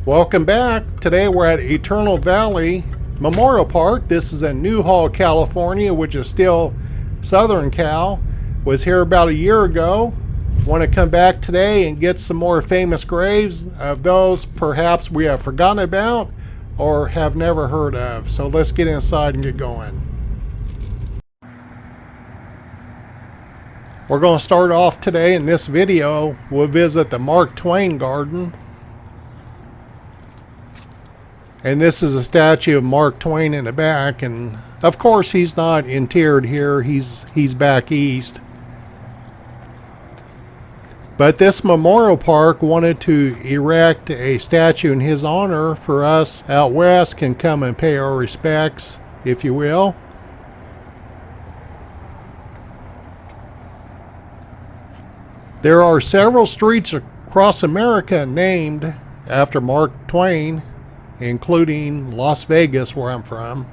Welcome back. Today we're at Eternal Valley Memorial Park. This is in Newhall, California, which is still Southern Cal. Was here about a year ago. Want to come back today and get some more famous graves of those perhaps we have forgotten about or have never heard of. So let's get inside and get going. We're going to start off today in this video. We'll visit the Mark Twain Garden. And this is a statue of Mark Twain in the back, and of course he's not interred here, he's back east. But this memorial park wanted to erect a statue in his honor for us out west can come and pay our respects, if you will. There are several streets across America named after Mark Twain, including Las Vegas, where I'm from.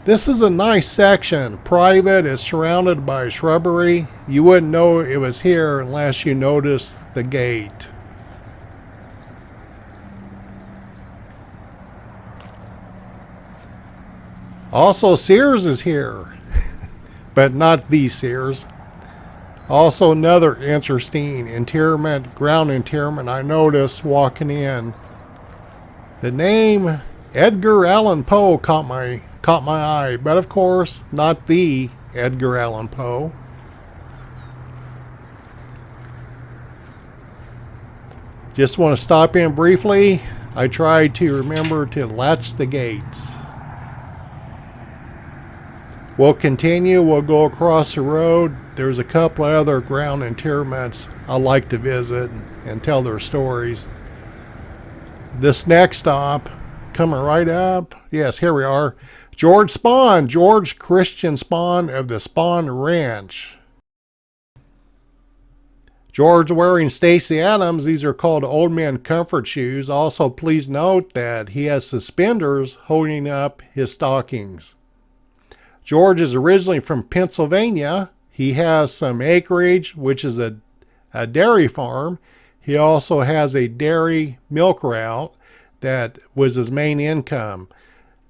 This is a nice section. Private, it's surrounded by shrubbery. You wouldn't know it was here unless you noticed the gate. Also, Sears is here, but not the Sears. Also, another interesting interment, ground interment I noticed walking in. The name Edgar Allan Poe caught my eye, but of course, not the Edgar Allan Poe. Just want to stop in briefly. I tried to remember to latch the gates. We'll continue. We'll go across the road. There's a couple of other ground interments I like to visit and tell their stories. This next stop, coming right up, yes, here we are. George Spahn, George Christian Spahn of the Spahn Ranch. George wearing Stacy Adams. These are called old man comfort shoes. Also, please note that he has suspenders holding up his stockings. George is originally from Pennsylvania. He has some acreage, which is a dairy farm. He also has a dairy milk route that was his main income.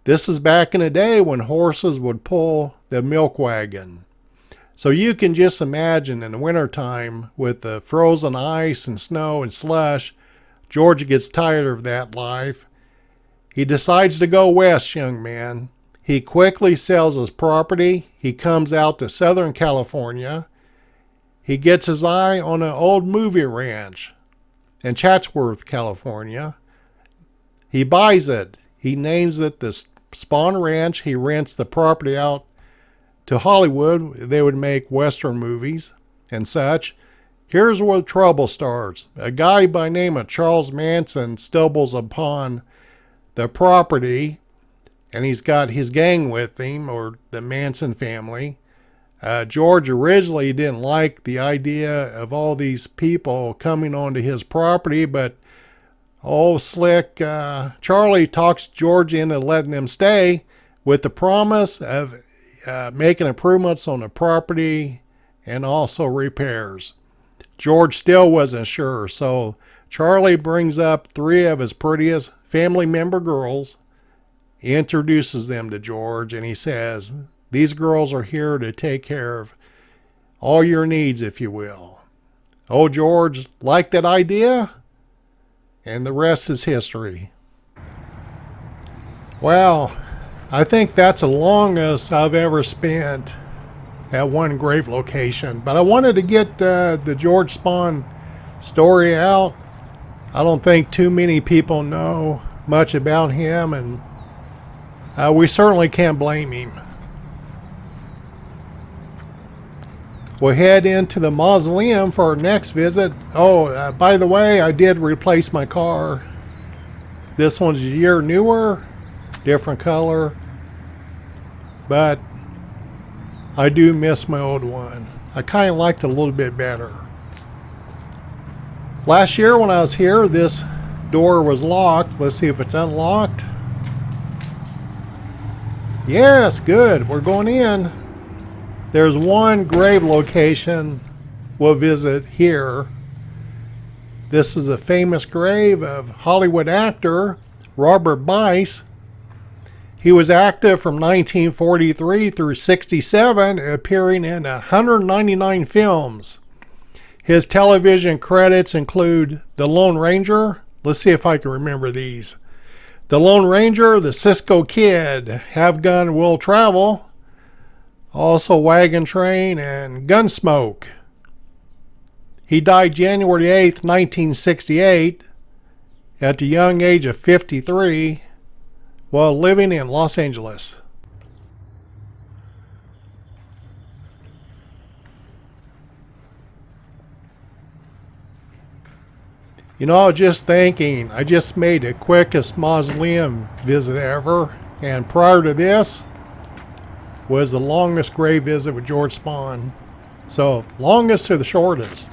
This is back in the day when horses would pull the milk wagon. So you can just imagine in the wintertime with the frozen ice and snow and slush, George gets tired of that life. He decides to go west, young man. He quickly sells his property. He comes out to Southern California. He gets his eye on an old movie ranch in Chatsworth, California. He buys it. He names it the Spahn Ranch. He rents the property out to Hollywood. They would make Western movies and such. Here's where the trouble starts. A guy by the name of Charles Manson stumbles upon the property, and he's got his gang with him, or the Manson family. George originally didn't like the idea of all these people coming onto his property, but slick Charlie talks George into letting them stay with the promise of making improvements on the property and also repairs. George still wasn't sure, so Charlie brings up 3 of his prettiest family member girls. He introduces them to George, and he says, these girls are here to take care of all your needs, if you will. Oh, George liked that idea, and the rest is history. Well, I think that's the longest I've ever spent at one grave location. But I wanted to get the George Spahn story out. I don't think too many people know much about him, and we certainly can't blame him. We'll head into the mausoleum for our next visit. By the way, I did replace my car. This one's a year newer, different color, but I do miss my old one. I kind of liked it a little bit better. Last year when I was here, this door was locked. Let's see if it's unlocked. Yes, good. We're going in. There's one grave location we'll visit here. This is a famous grave of Hollywood actor Robert Bice. He was active from 1943 through 67, appearing in 199 films. His television credits include The Lone Ranger. Let's see if I can remember these. The Lone Ranger, The Cisco Kid, Have Gun Will Travel, also Wagon Train, and Gunsmoke. He died January 8th, 1968, at the young age of 53, while living in Los Angeles. You know, I was just thinking, I just made the quickest mausoleum visit ever, and prior to this was the longest grave visit with George Spahn. So, longest to the shortest.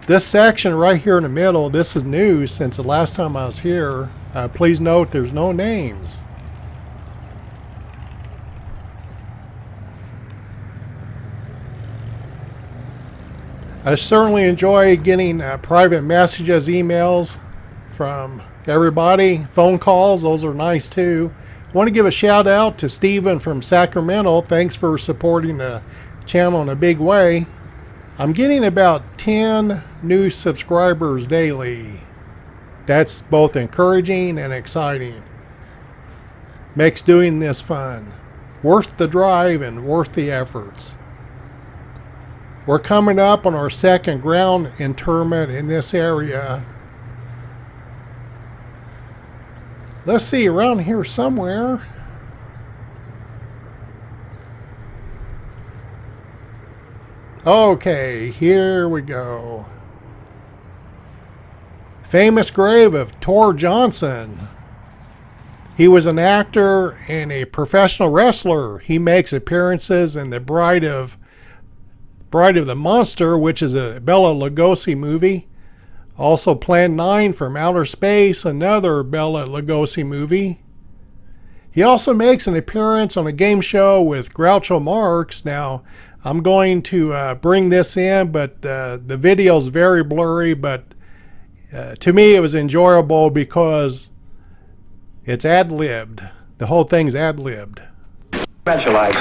This section right here in the middle, this is new since the last time I was here. Please note there's no names. I certainly enjoy getting private messages, emails from everybody, phone calls, those are nice too. I want to give a shout out to Steven from Sacramento. Thanks for supporting the channel in a big way. I'm getting about 10 new subscribers daily. That's both encouraging and exciting. Makes doing this fun. Worth the drive and worth the efforts. We're coming up on our second ground interment in this area. Let's see, around here somewhere. Okay, here we go. Famous grave of Tor Johnson. He was an actor and a professional wrestler. He makes appearances in the Bride of the Monster, which is a Bela Lugosi movie. Also Plan 9 from Outer Space, another Bela Lugosi movie. He also makes an appearance on a game show with Groucho Marx. Now, I'm going to bring this in, but the video is very blurry, but to me it was enjoyable because it's ad-libbed. The whole thing's ad-libbed. Specialize.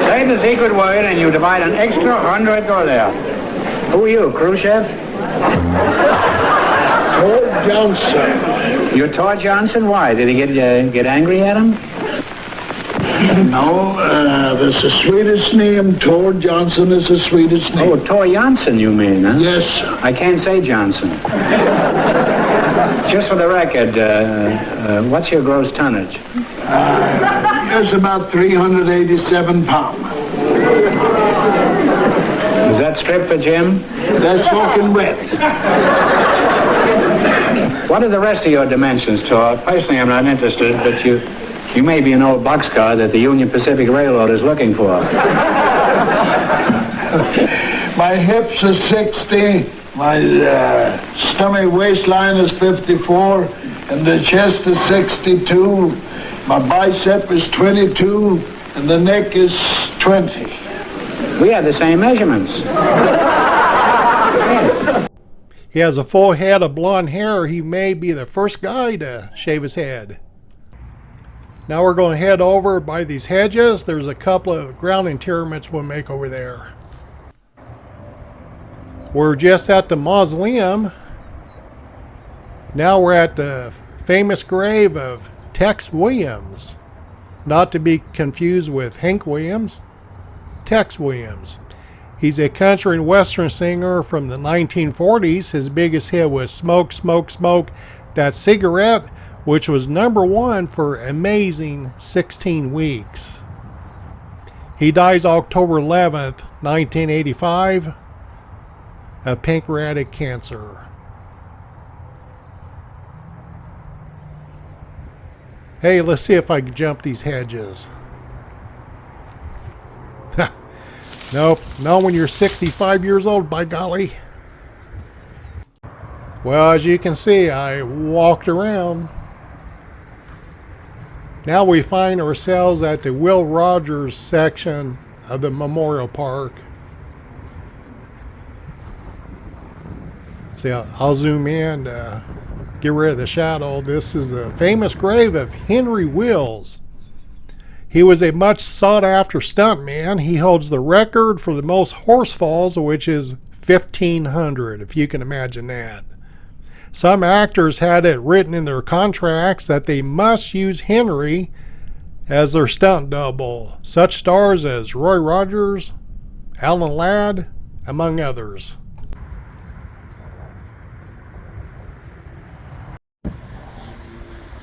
Say the secret word and you divide an extra 100 or there. Who are you, crew chef? Tor Johnson. You're Tor Johnson? Why? Did he get angry at him? No, that's the sweetest name. Tor Johnson is the sweetest name. Oh, Tor Johnson, you mean, huh? Yes, sir. I can't say Johnson. Just for the record, what's your gross tonnage? It's about 387 pounds. Is that strip for Jim? That's soaking wet. What are the rest of your dimensions, Tor? Personally, I'm not interested, but you may be an old boxcar that the Union Pacific Railroad is looking for. My hips are 60, my stomach waistline is 54, and the chest is 62. My bicep is 22, and the neck is 20. We have the same measurements. Yes. He has a full head of blonde hair. He may be the first guy to shave his head. Now we're going to head over by these hedges. There's a couple of ground interments we'll make over there. We're just at the mausoleum. Now we're at the famous grave of Tex Williams. Not to be confused with Hank Williams. Tex Williams. He's a country and western singer from the 1940s. His biggest hit was Smoke, Smoke, Smoke, That Cigarette, which was #1 for amazing 16 weeks. He dies October 11th, 1985, of pancreatic cancer. Hey, let's see if I can jump these hedges. Nope, not when you're 65 years old, by golly. Well, as you can see, I walked around. Now we find ourselves at the Will Rogers section of the memorial park. See, I'll zoom in to get rid of the shadow. This is the famous grave of Henry Wills. He was a much sought after stuntman. He holds the record for the most horse falls, which is 1,500, if you can imagine that. Some actors had it written in their contracts that they must use Henry as their stunt double. Such stars as Roy Rogers, Alan Ladd, among others.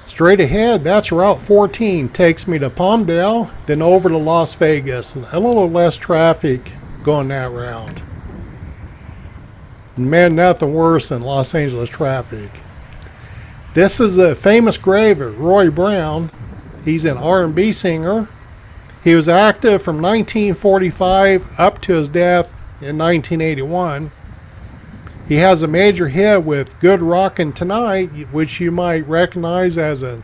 Straight ahead, that's Route 14. Takes me to Palmdale, then over to Las Vegas. A little less traffic going that route. Man, nothing worse than Los Angeles traffic. This is a famous grave of Roy Brown. He's an R&B singer. He was active from 1945 up to his death in 1981. He has a major hit with Good Rockin' Tonight, which you might recognize as an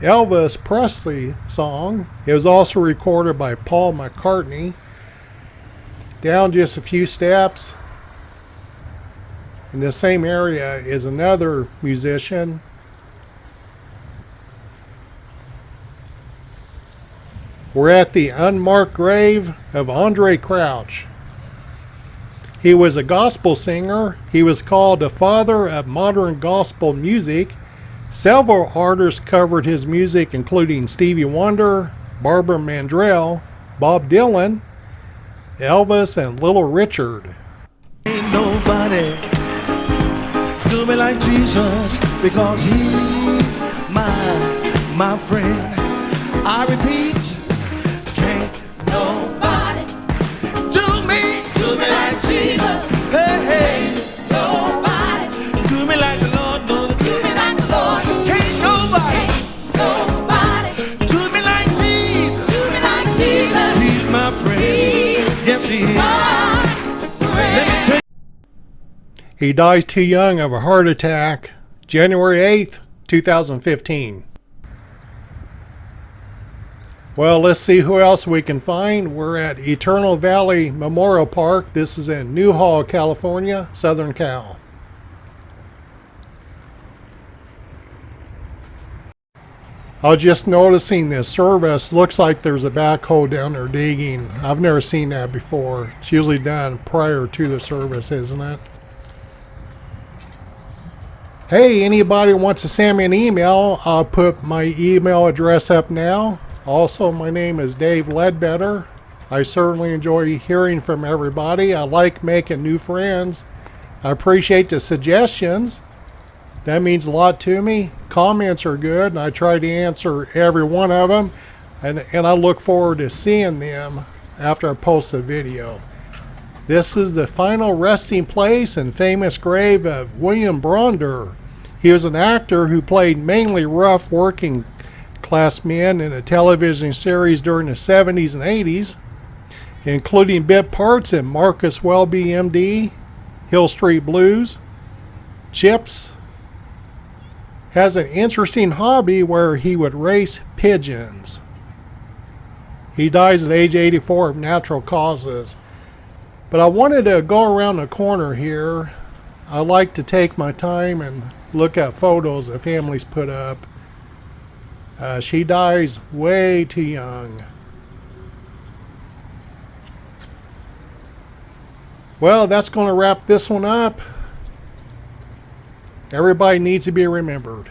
Elvis Presley song. It was also recorded by Paul McCartney. Down just a few steps, in the same area, is another musician. We're at the unmarked grave of Andre Crouch. He was a gospel singer. He was called the father of modern gospel music. Several artists covered his music, including Stevie Wonder, Barbara Mandrell, Bob Dylan, Elvis, and Little Richard. Ain't nobody do me like Jesus, because he's my friend. I repeat, can't nobody do me like Jesus. Hey, hey, nobody do me like the Lord. No, do me like the Lord. Can't nobody do me like Jesus. Do me like Jesus. He's my friend. Yes, he is. Let me tell you. He dies too young of a heart attack, January 8th, 2015. Well, let's see who else we can find. We're at Eternal Valley Memorial Park. This is in Newhall, California, Southern Cal. I was just noticing this service. Looks like there's a backhoe down there digging. I've never seen that before. It's usually done prior to the service, isn't it? Hey, anybody wants to send me an email, I'll put my email address up now. Also, my name is Dave Ledbetter. I certainly enjoy hearing from everybody. I like making new friends. I appreciate the suggestions. That means a lot to me. Comments are good, and I try to answer every one of them. And I look forward to seeing them after I post the video. This is the final resting place and famous grave of William Bronder. He was an actor who played mainly rough working class men in a television series during the 70s and 80s, including bit parts in Marcus Welby, MD, Hill Street Blues. Chips has an interesting hobby where he would race pigeons. He dies at age 84 of natural causes. But I wanted to go around the corner here. I like to take my time and look at photos the families put up. She dies way too young. Well, that's going to wrap this one up. Everybody needs to be remembered.